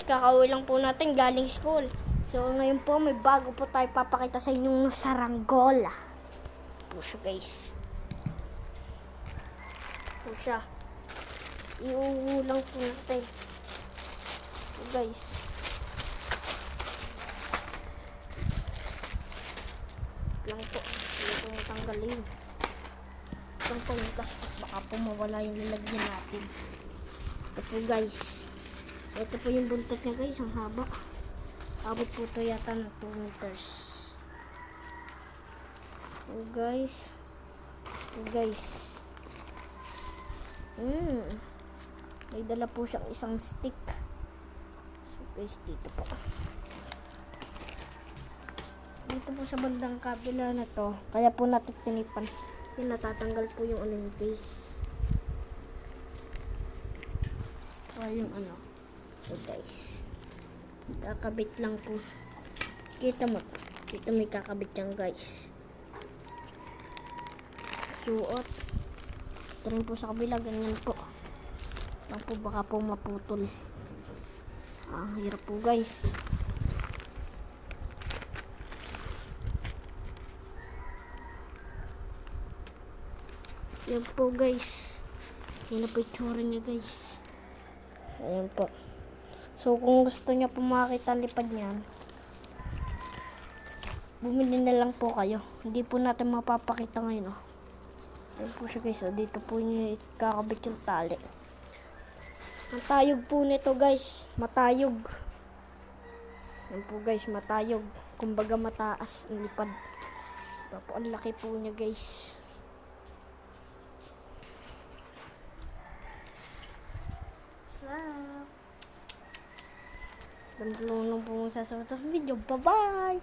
kakauwi lang po natin galing school. So ngayon po may bago po tayo papakita sa inyong saranggola. Po siya guys. Po siya. Iuulang po natin. So guys. Lang po. Hindi po matanggalin. Ito po yung plastic. Baka po mawala yung lalagyan natin. Ito po guys. Ito po yung buntot niya guys. Ang haba. Abot po ito yata ng 2 meters. So guys. So guys. May dala po siyang isang stick. So guys, dito po. Dito po sa bandang kabila na to. Kaya po natin tinipan. Yung natatanggal po yung ano yung guys. Kaya yung ano. So guys. Kakabit lang po. Kita mo. Dito may kakabit yan guys. Suot. Ito rin po sa kabila. Ganyan po. Lang po baka po maputol. Hirap po guys. Yan po guys. Yan na po itsura niya guys. Ayan po. So kung gusto niya po makakita ang lipad niyan, bumili na lang po kayo. Hindi po natin mapapakita ngayon. Ayan po siya guys. Dito po niya kakabit yung tali. Ang tayog po nito guys. Matayog. Ayan po guys. Matayog. Kumbaga mataas ang lipad. Tapos ang laki po niya guys. Ganda lang po sa video. Bye-bye!